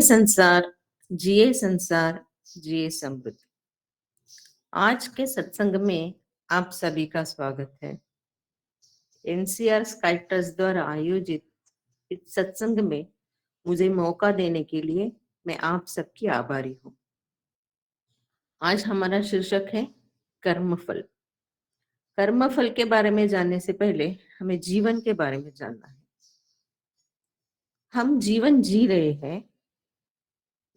संसार, संसार, जिए समृद्ध। आज के सत्संग में आप सभी का स्वागत है। एनसीआर स्काइटर्स द्वारा आयोजित इस सत्संग में मुझे मौका देने के लिए मैं आप सबकी आभारी हूँ। आज हमारा शीर्षक है कर्मफल। कर्मफल के बारे में जानने से पहले हमें जीवन के बारे में जानना है। हम जीवन जी रहे हैं,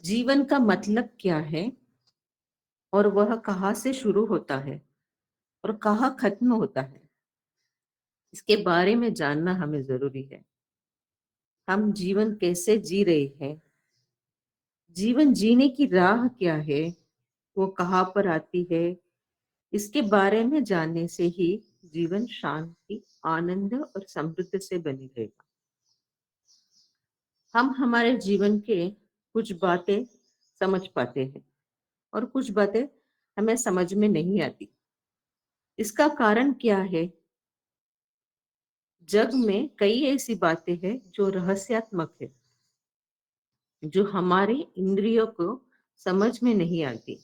जीवन का मतलब क्या है और वह कहाँ से शुरू होता है और कहाँ खत्म होता है, इसके बारे में जानना हमें जरूरी है। हम जीवन कैसे जी रहे हैं, जीवन जीने की राह क्या है, वो कहाँ पर आती है, इसके बारे में जानने से ही जीवन शांति, आनंद और समृद्ध से बनी रहेगा। हम हमारे जीवन के कुछ बातें समझ पाते हैं और कुछ बातें हमें समझ में नहीं आती। इसका कारण क्या है? जग में कई ऐसी बातें हैं जो रहस्यात्मक है, जो हमारे इंद्रियों को समझ में नहीं आती।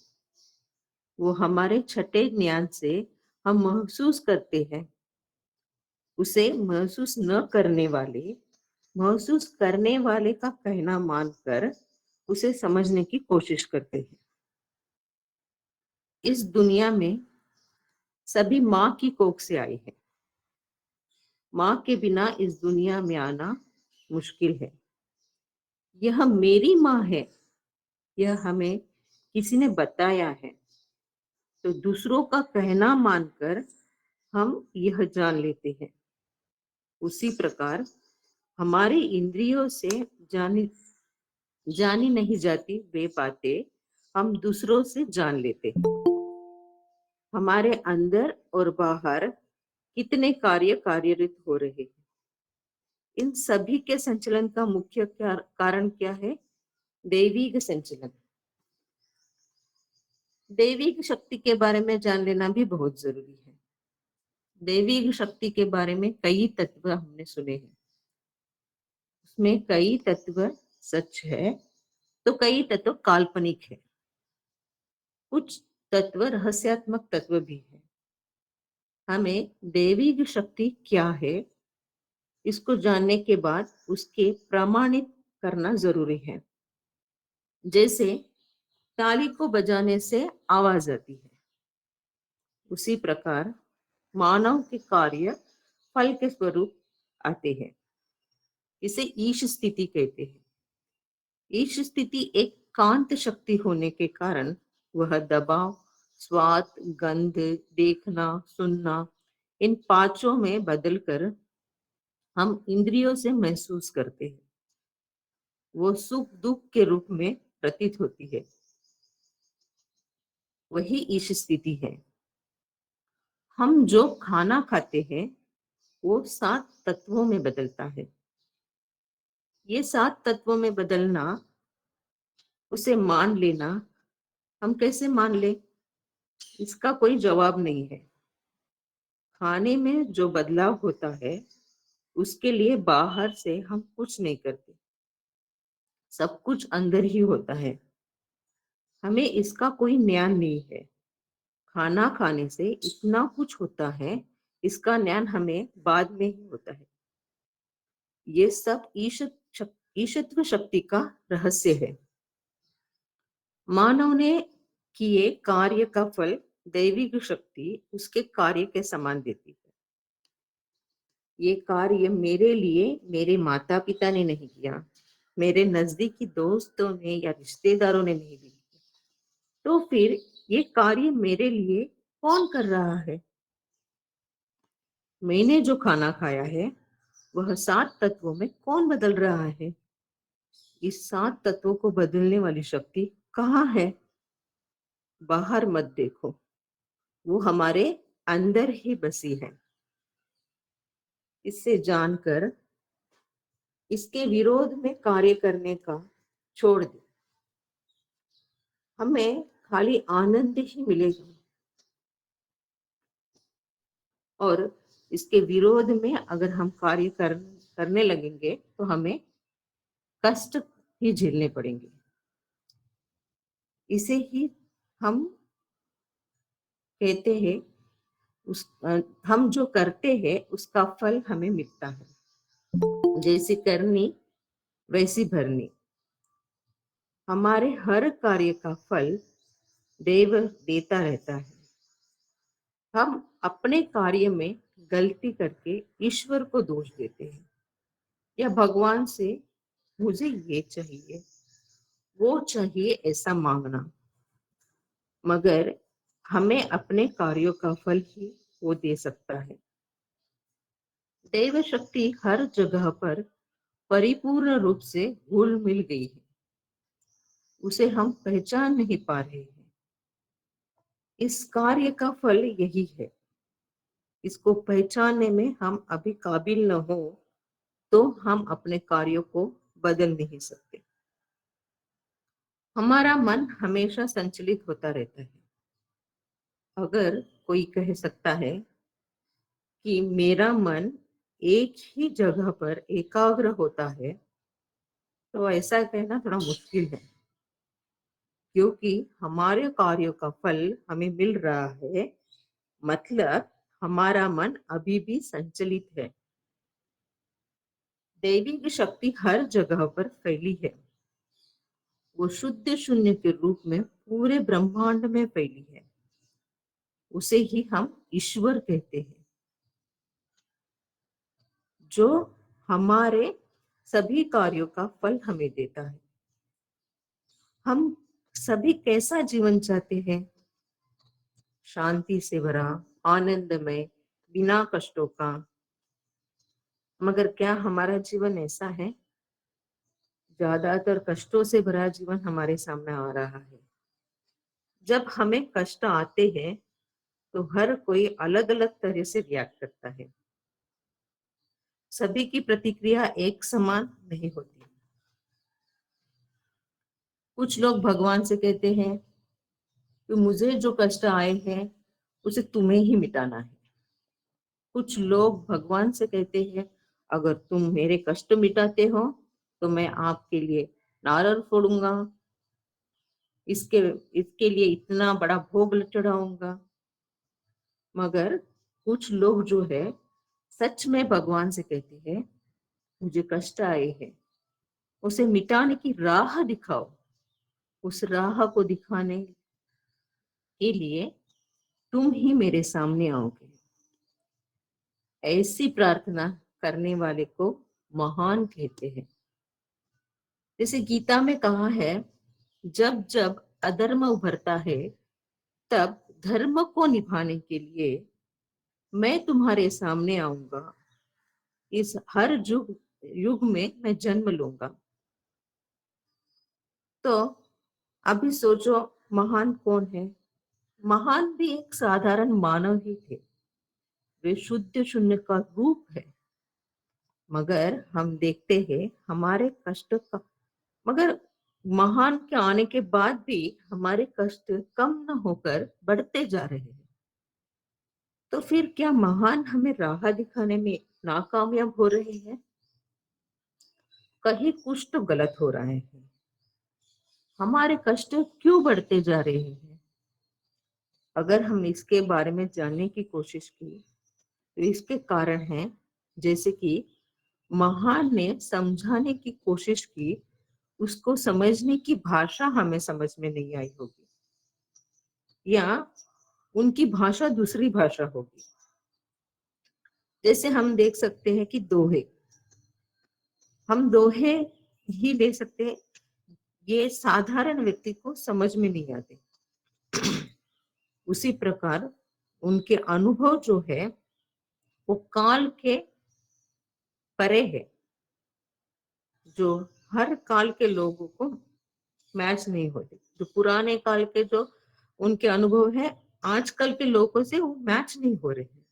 वो हमारे छठे ज्ञान से हम महसूस करते हैं। उसे महसूस करने वाले का कहना मानकर उसे समझने की कोशिश करते हैं। इस दुनिया में सभी माँ की कोख से आए हैं। माँ के बिना इस दुनिया में आना मुश्किल है। यह मेरी माँ है, यह हमें किसी ने बताया है, तो दूसरों का कहना मानकर हम यह जान लेते हैं। उसी प्रकार हमारे इंद्रियों से जानी जानी नहीं जाती वे बातें हम दूसरों से जान लेते हैं। हमारे अंदर और बाहर कितने कार्य कार्यरत हो रहे हैं, इन सभी के संचलन का मुख्य कारण क्या है? दैविक संचलन। दैविक शक्ति के बारे में जान लेना भी बहुत जरूरी है। दैविक शक्ति के बारे में कई तत्व हमने सुने हैं। उसमें कई तत्व सच है तो कई तत्व काल्पनिक है। कुछ तत्व रहस्यात्मक तत्व भी है। हमें दैविक शक्ति क्या है, इसको जानने के बाद उसके प्रमाणित करना जरूरी है। जैसे ताली को बजाने से आवाज आती है, उसी प्रकार मानव के कार्य फल के स्वरूप आते हैं। इसे ईश स्थिति कहते हैं। ईश स्थिति एक कांत शक्ति होने के कारण वह दबाव, स्वाद, गंध, देखना, सुनना, इन पांचों में बदलकर हम इंद्रियों से महसूस करते हैं। वो सुख दुख के रूप में प्रतीत होती है। वही ईश स्थिति है। हम जो खाना खाते हैं वो 7 तत्वों में बदलता है। ये 7 तत्वों में बदलना, उसे मान लेना, हम कैसे मान ले? इसका कोई जवाब नहीं है। खाने में जो बदलाव होता है उसके लिए बाहर से हम कुछ नहीं करते, सब कुछ अंदर ही होता है। हमें इसका कोई ज्ञान नहीं है। खाना खाने से इतना कुछ होता है, इसका ज्ञान हमें बाद में ही होता है। ये सब ईशत्व शक्ति का रहस्य है। मानव ने किए कार्य का फल दैविक शक्ति उसके कार्य के समान देती है। ये कार्य मेरे लिए मेरे माता पिता ने नहीं किया, मेरे नजदीकी दोस्तों ने या रिश्तेदारों ने नहीं भी किया, तो फिर ये कार्य मेरे लिए कौन कर रहा है? मैंने जो खाना खाया है वह 7 तत्वों में कौन बदल रहा है? इस 7 तत्वों को बदलने वाली शक्ति कहाँ है? बाहर मत देखो, वो हमारे अंदर ही बसी है। इससे जानकर इसके विरोध में कार्य करने का छोड़ दे। हमें खाली आनंद ही मिलेगा और इसके विरोध में अगर हम कार्य करने लगेंगे तो हमें कष्ट ही झेलने पड़ेंगे। इसे ही हम कहते हैं, हम जो करते हैं उसका फल हमें मिलता है। जैसी करनी वैसी भरनी। हमारे हर कार्य का फल देव देता रहता है। हम अपने कार्य में गलती करके ईश्वर को दोष देते हैं या भगवान से मुझे ये चाहिए वो चाहिए ऐसा मांगना, मगर हमें अपने कार्यों का फल ही वो दे सकता है। दैव शक्ति हर जगह पर परिपूर्ण रूप से घुल मिल गई है। उसे हम पहचान नहीं पा रहे हैं। इस कार्य का फल यही है। इसको पहचानने में हम अभी काबिल न हो तो हम अपने कार्यों को बदल नहीं सकते। हमारा मन हमेशा संचलित होता रहता है। अगर कोई कह सकता है कि मेरा मन एक ही जगह पर एकाग्र होता है, तो ऐसा कहना थोड़ा मुश्किल है, क्योंकि हमारे कार्यों का फल हमें मिल रहा है, मतलब हमारा मन अभी भी संचलित है। देवी की शक्ति हर जगह पर फैली है। वो शुद्ध शून्य के रूप में पूरे ब्रह्मांड में फैली है। उसे ही हम ईश्वर कहते हैं, जो हमारे सभी कार्यों का फल हमें देता है। हम सभी कैसा जीवन चाहते हैं? शांति से भरा, आनंदमय, बिना कष्टों का। मगर क्या हमारा जीवन ऐसा है? ज्यादातर कष्टों से भरा जीवन हमारे सामने आ रहा है। जब हमें कष्ट आते हैं तो हर कोई अलग अलग तरह से रिएक्ट करता है। सभी की प्रतिक्रिया एक समान नहीं होती। कुछ लोग भगवान से कहते हैं कि मुझे जो कष्ट आए हैं उसे तुम्हें ही मिटाना है। कुछ लोग भगवान से कहते हैं, अगर तुम मेरे कष्ट मिटाते हो तो मैं आपके लिए नारियल फोड़ूंगा, इसके इसके लिए इतना बड़ा भोग चढ़ाऊंगा। मगर कुछ लोग जो है सच में भगवान से कहते हैं, मुझे कष्ट आए हैं, उसे मिटाने की राह दिखाओ। उस राह को दिखाने के लिए तुम ही मेरे सामने आओगे। ऐसी प्रार्थना करने वाले को महान कहते हैं। जैसे गीता में कहा है, जब जब अधर्म उभरता है तब धर्म को निभाने के लिए मैं तुम्हारे सामने आऊंगा। इस हर युग युग में मैं जन्म लूंगा। तो अभी सोचो, महान कौन है? महान भी एक साधारण मानव ही थे। वे शुद्ध शून्य का रूप है। मगर हम देखते हैं हमारे कष्ट का, मगर महान के आने के बाद भी हमारे कष्ट कम न होकर बढ़ते जा रहे हैं। तो फिर क्या महान हमें राह दिखाने में नाकामयाब हो रहे हैं? कहीं कुछ तो गलत हो रहा है। हमारे कष्ट क्यों बढ़ते जा रहे हैं? अगर हम इसके बारे में जानने की कोशिश की तो इसके कारण हैं, जैसे कि महान ने समझाने की कोशिश की, उसको समझने की भाषा हमें समझ में नहीं आई होगी, या उनकी भाषा दूसरी भाषा होगी। जैसे हम देख सकते हैं कि दोहे, हम दोहे ही ले सकते हैं, ये साधारण व्यक्ति को समझ में नहीं आते। उसी प्रकार उनके अनुभव जो है वो काल के परे है, जो हर काल के लोगों को मैच नहीं होते। जो पुराने काल के जो उनके अनुभव है, आजकल के लोगों से वो मैच नहीं हो रहे हैं।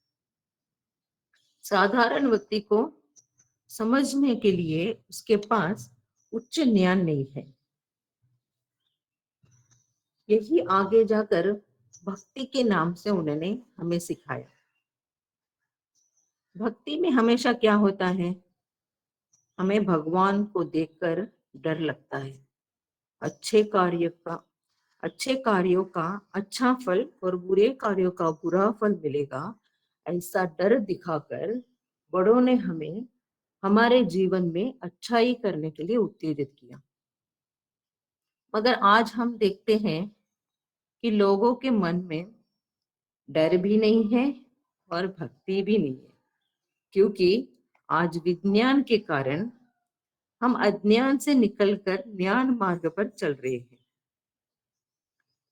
साधारण व्यक्ति को समझने के लिए उसके पास उच्च ज्ञान नहीं है। यही आगे जाकर भक्ति के नाम से उन्होंने हमें सिखाया। भक्ति में हमेशा क्या होता है? हमें भगवान को देखकर डर लगता है। अच्छे कार्य का अच्छे कार्यों का अच्छा फल और बुरे कार्यों का बुरा फल मिलेगा, ऐसा डर दिखाकर बड़ों ने हमें हमारे जीवन में अच्छाई करने के लिए उत्तेजित किया। मगर आज हम देखते हैं कि लोगों के मन में डर भी नहीं है और भक्ति भी नहीं है, क्योंकि आज विज्ञान के कारण हम अज्ञान से निकलकर ज्ञान मार्ग पर चल रहे हैं।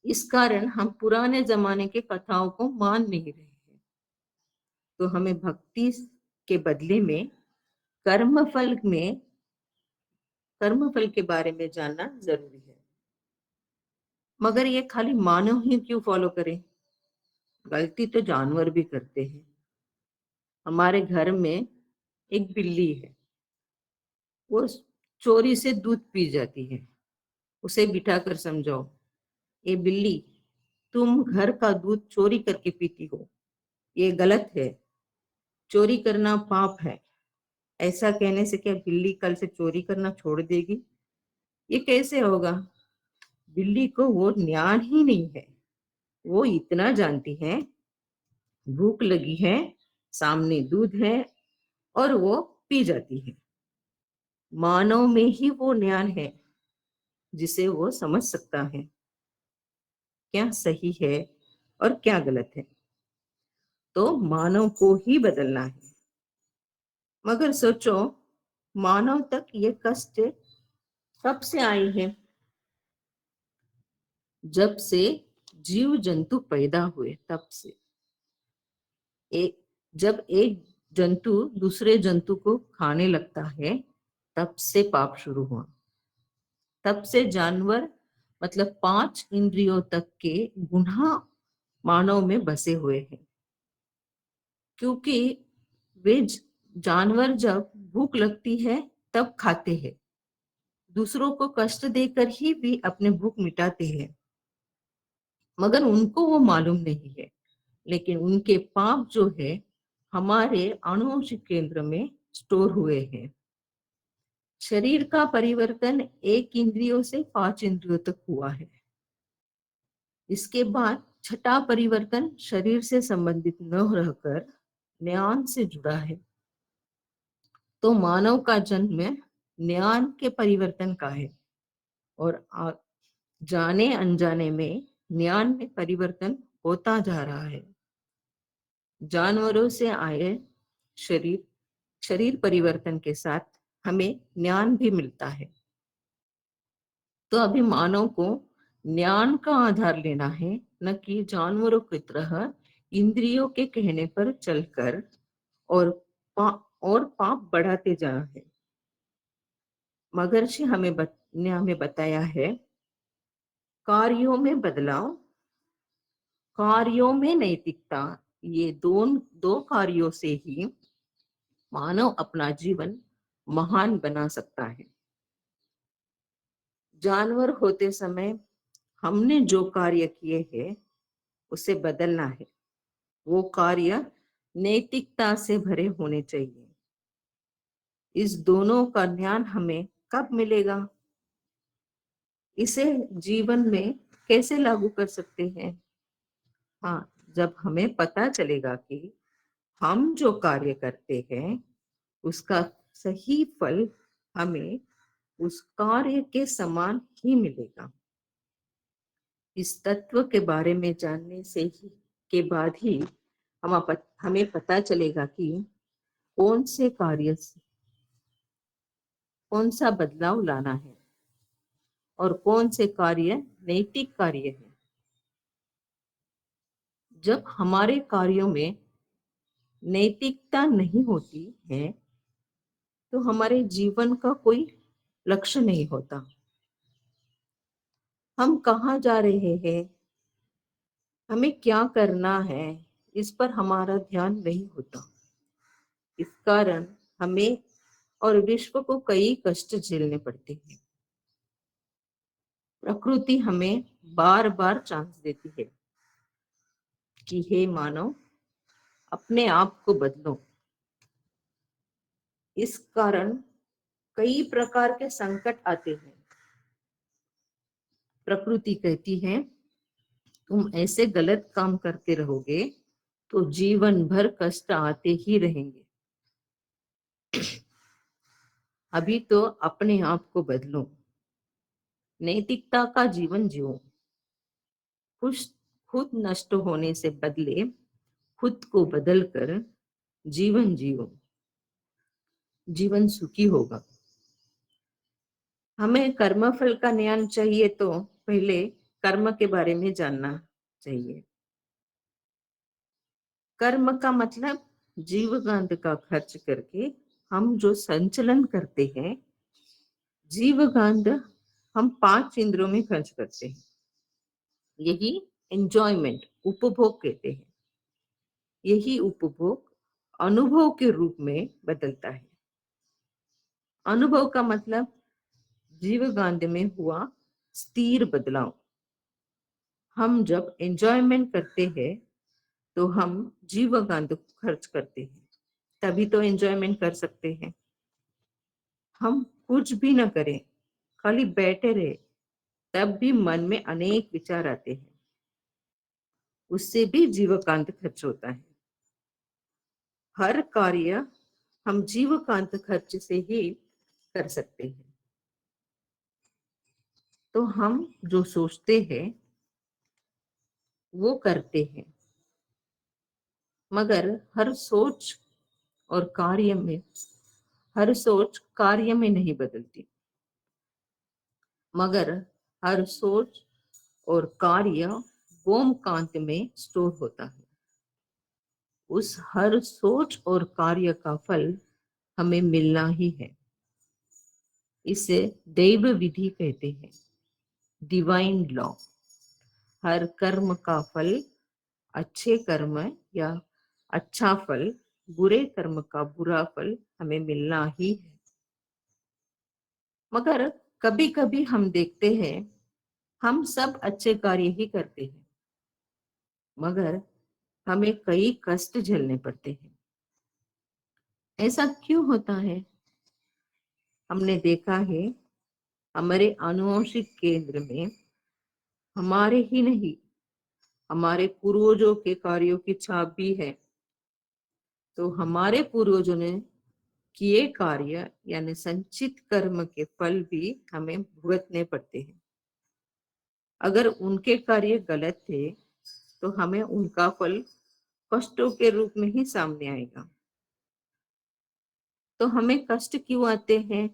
इस कारण हम पुराने जमाने के कथाओं को मान नहीं रहे हैं। तो हमें भक्ति के बदले में कर्म फल के बारे में जानना जरूरी है। मगर ये खाली मानव ही क्यों फॉलो करें? गलती तो जानवर भी करते हैं। हमारे घर में एक बिल्ली है, वो चोरी से दूध पी जाती है। उसे बिठाकर समझाओ, ये बिल्ली, तुम घर का दूध चोरी करके पीती हो, ये गलत है, चोरी करना पाप है। ऐसा कहने से क्या बिल्ली कल से चोरी करना छोड़ देगी? ये कैसे होगा? बिल्ली को वो ज्ञान ही नहीं है। वो इतना जानती है, भूख लगी है, सामने दूध है और वो पी जाती है। मानव में ही वो ज्ञान है जिसे वो समझ सकता है क्या सही है और क्या गलत है। तो मानव को ही बदलना है। मगर सोचो, मानव तक ये कष्ट कब से आई है? जब से जीव जंतु पैदा हुए तब से। एक जब एक जंतु दूसरे जंतु को खाने लगता है, तब से पाप शुरू हुआ। तब से जानवर मतलब 5 इंद्रियों तक के गुनाह मानव में बसे हुए हैं। क्योंकि वे जानवर जब भूख लगती है तब खाते हैं, दूसरों को कष्ट देकर ही भी अपने भूख मिटाते हैं। मगर उनको वो मालूम नहीं है, लेकिन उनके पाप जो है हमारे आनुवंशिक केंद्र में स्टोर हुए हैं। शरीर का परिवर्तन 1 इंद्रियों से 5 इंद्रियों तक हुआ है। इसके बाद छठा परिवर्तन शरीर से संबंधित न रहकर ज्ञान से जुड़ा है। तो मानव का जन्म ज्ञान के परिवर्तन का है और जाने अनजाने में ज्ञान में परिवर्तन होता जा रहा है। जानवरों से आए शरीर शरीर परिवर्तन के साथ हमें ज्ञान भी मिलता है। तो अभी मानव को ज्ञान का आधार लेना है, न कि जानवरों की तरह इंद्रियों के कहने पर चलकर और पाप बढ़ाते जाना है। महर्षि ने हमें बताया है, कार्यों में बदलाव, कार्यों में नैतिकता, ये दो कार्यों से ही मानव अपना जीवन महान बना सकता है। जानवर होते समय हमने जो कार्य किए हैं उसे बदलना है। वो कार्य नैतिकता से भरे होने चाहिए। इस दोनों का ज्ञान हमें कब मिलेगा? इसे जीवन में कैसे लागू कर सकते हैं? हाँ, जब हमें पता चलेगा कि हम जो कार्य करते हैं उसका सही फल हमें उस कार्य के समान ही मिलेगा। इस तत्व के बारे में जानने से ही के बाद ही हमें पता चलेगा कि कौन से कार्य से कौन सा बदलाव लाना है और कौन से कार्य नैतिक कार्य है। जब हमारे कार्यों में नैतिकता नहीं होती है तो हमारे जीवन का कोई लक्ष्य नहीं होता। हम कहाँ जा रहे हैं, हमें क्या करना है, इस पर हमारा ध्यान नहीं होता। इस कारण हमें और विश्व को कई कष्ट झेलने पड़ते हैं। प्रकृति हमें बार बार चांस देती है कि हे मानव, अपने आप को बदलो। इस कारण कई प्रकार के संकट आते हैं। प्रकृति कहती है तुम ऐसे गलत काम करते रहोगे तो जीवन भर कष्ट आते ही रहेंगे। अभी तो अपने आप को बदलो, नैतिकता का जीवन जियो। खुश खुद नष्ट होने से बदले खुद को बदल कर जीवन जियो, जीवन सुखी होगा। हमें कर्म फल का ज्ञान चाहिए तो पहले कर्म के बारे में जानना चाहिए। कर्म का मतलब जीवकांत का खर्च करके हम जो संचलन करते हैं, जीवकांत हम 5 इंद्रियों में खर्च करते हैं। यही एंजॉयमेंट, उपभोग कहते हैं। यही उपभोग अनुभव के रूप में बदलता है। अनुभव का मतलब जीवकांत में हुआ स्थिर बदलाव। हम जब एंजॉयमेंट करते हैं तो हम जीवकांत खर्च करते हैं, तभी तो एंजॉयमेंट कर सकते हैं। हम कुछ भी ना करें, खाली बैठे रहे, तब भी मन में अनेक विचार आते हैं, उससे भी जीवकांत खर्च होता है। हर कार्य हम जीवकांत खर्च से ही कर सकते हैं। तो हम जो सोचते हैं वो करते हैं, मगर हर सोच कार्य में नहीं बदलती, मगर हर सोच और कार्य ओमकांत में स्टोर होता है। उस हर सोच और कार्य का फल हमें मिलना ही है। इसे दैव विधि कहते हैं, डिवाइन लॉ। हर कर्म का फल, अच्छे कर्म या अच्छा फल, बुरे कर्म का बुरा फल हमें मिलना ही है। मगर कभी कभी हम देखते हैं हम सब अच्छे कार्य ही करते हैं, मगर हमें कई कष्ट झेलने पड़ते हैं। ऐसा क्यों होता है? हमने देखा है हमारे आनुवंशिक केंद्र में हमारे ही नहीं, हमारे पूर्वजों के कार्यों की छाप भी है। तो हमारे पूर्वजों ने किए कार्य यानी संचित कर्म के फल भी हमें भुगतने पड़ते हैं। अगर उनके कार्य गलत थे तो हमें उनका फल कष्टों के रूप में ही सामने आएगा। तो हमें कष्ट क्यों आते हैं?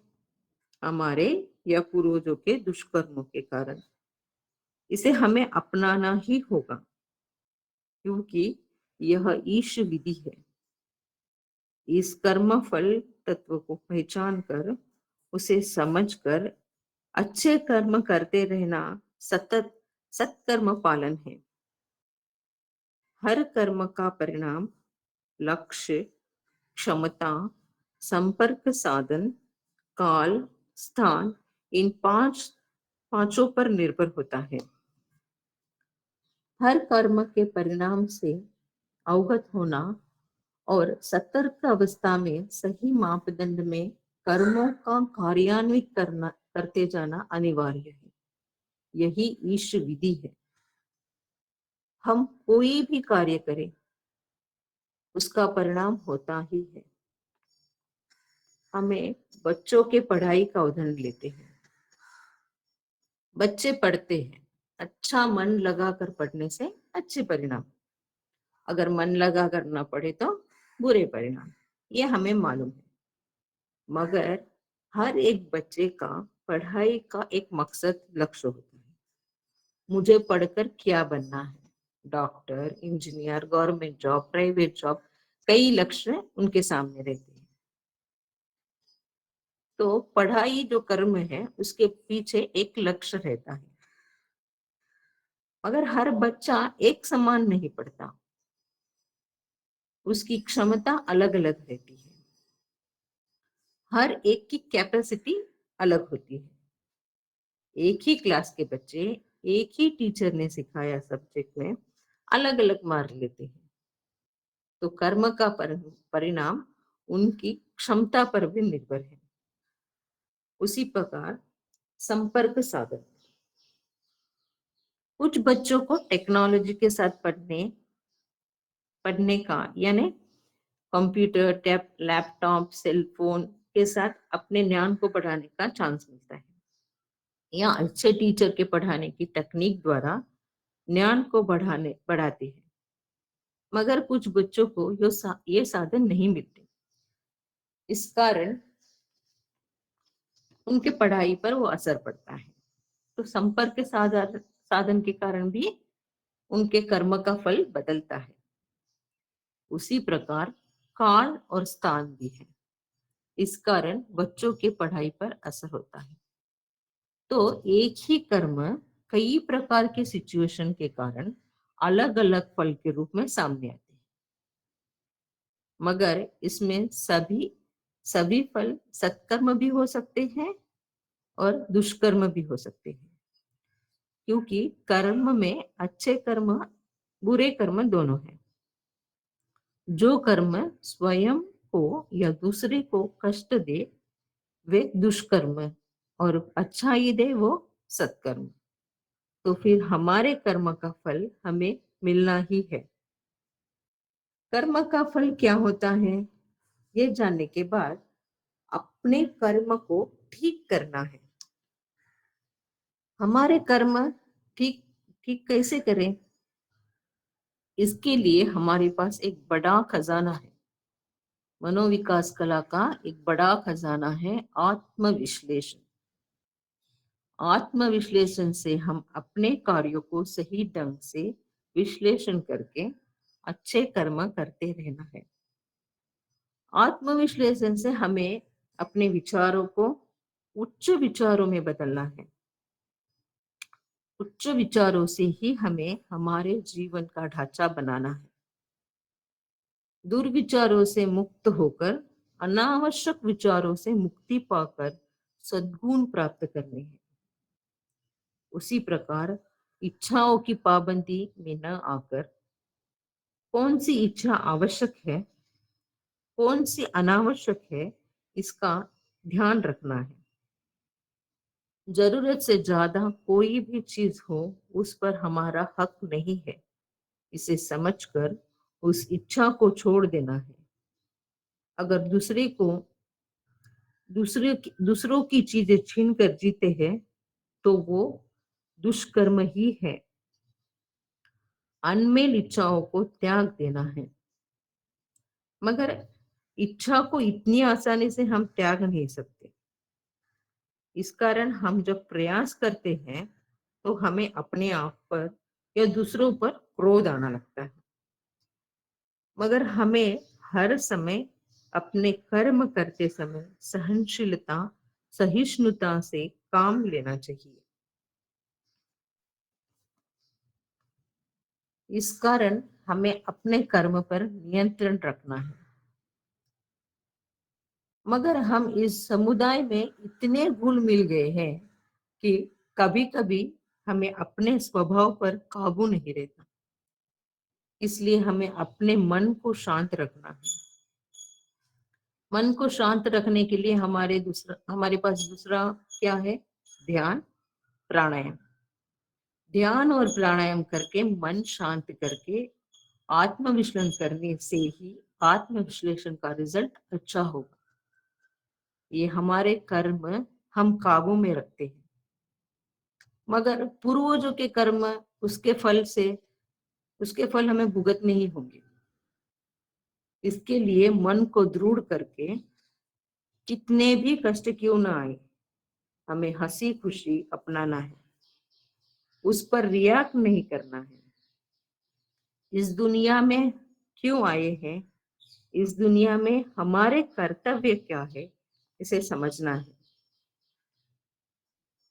हमारे या पूर्वजों के दुष्कर्मों के कारण। इसे हमें अपनाना ही होगा, क्योंकि यह ईश विधि है। इस कर्म फल तत्व को पहचान कर, उसे समझकर अच्छे कर्म करते रहना सतत सत्कर्म पालन है। हर कर्म का परिणाम लक्ष्य, क्षमता, संपर्क साधन, काल, स्थान, इन पांचों पर निर्भर होता है। हर कर्म के परिणाम से अवगत होना और सतर्क अवस्था में सही मापदंड में कर्मों का कार्यान्वित करते जाना अनिवार्य है। यही ईश विधि है। हम कोई भी कार्य करें, उसका परिणाम होता ही है। हमें बच्चों के पढ़ाई का उदाहरण लेते हैं। बच्चे पढ़ते हैं, अच्छा मन लगाकर पढ़ने से अच्छे परिणाम, अगर मन लगा कर ना पढ़े तो बुरे परिणाम, ये हमें मालूम है। मगर हर एक बच्चे का पढ़ाई का एक मकसद, लक्ष्य होता है। मुझे पढ़कर क्या बनना है? Doctor, engineer, government job, private job, कई लक्ष्य उनके सामने रहते हैं। तो पढ़ाई जो कर्म है उसके पीछे एक लक्ष्य रहता है। मगर हर बच्चा एक समान नहीं पढ़ता, उसकी क्षमता अलग अलग रहती है। हर एक की कैपेसिटी अलग होती है। एक ही क्लास के बच्चे एक ही टीचर ने सिखाया सब्जेक्ट में अलग अलग मार्क लेते हैं। तो कर्म का परिणाम उनकी क्षमता पर भी निर्भर है। उसी प्रकार संपर्क साधन, कुछ बच्चों को टेक्नोलॉजी के साथ पढ़ने का यानी computer, tab, laptop, cell phone के साथ अपने ज्ञान को बढ़ाने का चांस मिलता है, या अच्छे टीचर के पढ़ाने की तकनीक द्वारा ज्ञान को बढ़ाते हैं। मगर कुछ बच्चों को ये साधन नहीं मिलते। इस कारण उनके पढ़ाई पर वो असर पड़ता है। तो संपर्क के साधन के कारण भी उनके कर्म का फल बदलता है। उसी प्रकार काल और स्थान भी है। इस कारण बच्चों के पढ़ाई पर असर होता है। तो एक ही कर्म कई प्रकार के सिचुएशन के कारण अलग अलग फल के रूप में सामने आते हैं, मगर इसमें सभी फल सत्कर्म भी हो सकते हैं और दुष्कर्म भी हो सकते हैं, क्योंकि कर्म में अच्छे कर्म, बुरे कर्म दोनों हैं। जो कर्म स्वयं को या दूसरे को कष्ट दे वे दुष्कर्म, और अच्छाई दे वो सत्कर्म। तो फिर हमारे कर्म का फल हमें मिलना ही है। कर्म का फल क्या होता है, ये जानने के बाद अपने कर्म को ठीक करना है। हमारे कर्म ठीक ठीक कैसे करें, इसके लिए हमारे पास एक बड़ा खजाना है। मनोविकास कला का एक बड़ा खजाना है आत्मविश्लेषण। आत्मविश्लेषण से हम अपने कार्यों को सही ढंग से विश्लेषण करके अच्छे कर्म करते रहना है। आत्मविश्लेषण से हमें अपने विचारों को उच्च विचारों में बदलना है। उच्च विचारों से ही हमें हमारे जीवन का ढांचा बनाना है। दुर्विचारों से मुक्त होकर अनावश्यक विचारों से मुक्ति पाकर सद्गुण प्राप्त करने हैं। उसी प्रकार इच्छाओं की पाबंदी में न आकर कौन सी इच्छा आवश्यक है, कौन सी अनावश्यक है, इसका ध्यान रखना है। जरूरत से ज्यादा कोई भी चीज हो उस पर हमारा हक नहीं है, इसे समझकर उस इच्छा को छोड़ देना है। अगर दूसरों की चीजें छीन कर जीते हैं तो वो दुष्कर्म ही है। अनमेल इच्छाओं को त्याग देना है, मगर इच्छा को इतनी आसानी से हम त्याग नहीं सकते। इस कारण हम जब प्रयास करते हैं तो हमें अपने आप पर या दूसरों पर क्रोध आना लगता है, मगर हमें हर समय अपने कर्म करते समय सहनशीलता, सहिष्णुता से काम लेना चाहिए। इस कारण हमें अपने कर्म पर नियंत्रण रखना है। मगर हम इस समुदाय में इतने घुल मिल गए हैं कि कभी कभी हमें अपने स्वभाव पर काबू नहीं रहता। इसलिए हमें अपने मन को शांत रखना है। मन को शांत रखने के लिए हमारे पास दूसरा क्या है, ध्यान, प्राणायाम। ध्यान और प्राणायाम करके मन शांत करके आत्मविश्लेषण करने से ही आत्मविश्लेषण का रिजल्ट अच्छा होगा। ये हमारे कर्म हम काबू में रखते हैं, मगर पूर्वजों के कर्म, उसके फल से उसके फल हमें भुगतने ही होंगे। इसके लिए मन को दृढ़ करके कितने भी कष्ट क्यों ना आए, हमें हंसी खुशी अपनाना है, उस पर रिएक्ट नहीं करना है। इस दुनिया में क्यों आए हैं, इस दुनिया में हमारे कर्तव्य क्या है, इसे समझना है।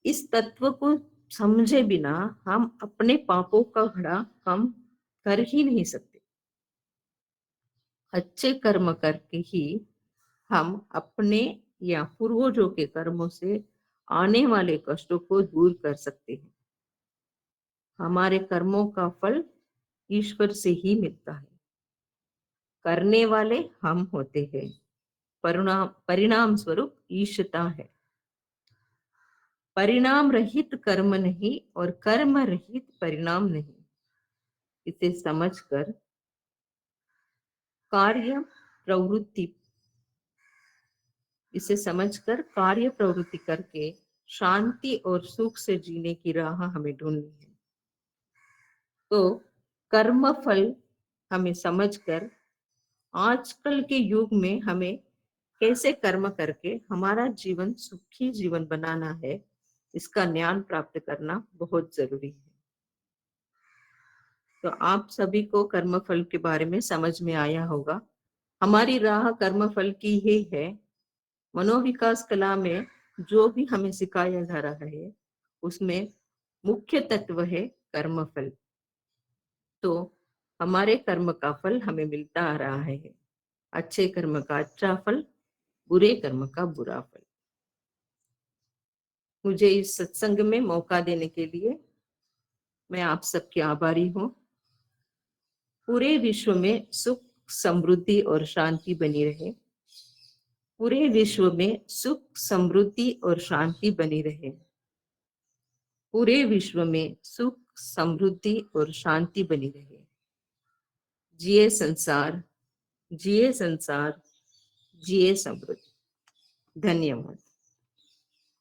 इस तत्व को समझे बिना हम अपने पापों का घड़ा कम कर ही नहीं सकते। अच्छे कर्म करके ही हम अपने या पूर्वजों के कर्मों से आने वाले कष्टों को दूर कर सकते हैं। हमारे कर्मों का फल ईश्वर से ही मिलता है। करने वाले हम होते हैं, परिणाम स्वरूप ईश्वरता है। परिणाम रहित कर्म नहीं और कर्म रहित परिणाम नहीं। इसे समझकर कार्य प्रवृत्ति इसे समझकर कार्य प्रवृत्ति करके शांति और सुख से जीने की राह हमें ढूंढनी है। तो कर्म फल हमें समझकर आजकल के युग में हमें कैसे कर्म करके हमारा जीवन सुखी जीवन बनाना है, इसका ज्ञान प्राप्त करना बहुत जरूरी है। तो आप सभी को कर्म फल के बारे में समझ में आया होगा। हमारी राह कर्म फल की ही है। मनोविकास कला में जो भी हमें सिखाया जा रहा है उसमें मुख्य तत्व है कर्म फल। तो हमारे कर्म का फल हमें मिलता आ रहा है। अच्छे कर्म का अच्छा फल, बुरे कर्म का बुरा फल। मुझे इस सत्संग में मौका देने के लिए मैं आप सबकी आभारी हूँ। पूरे विश्व में सुख, समृद्धि और शांति बनी रहे। पूरे विश्व में सुख, समृद्धि और शांति बनी रहे। पूरे विश्व में सुख, समृद्धि और शांति बनी रहे। जिए संसार, जिए संसार, जिए समृद्धि। धन्यवाद।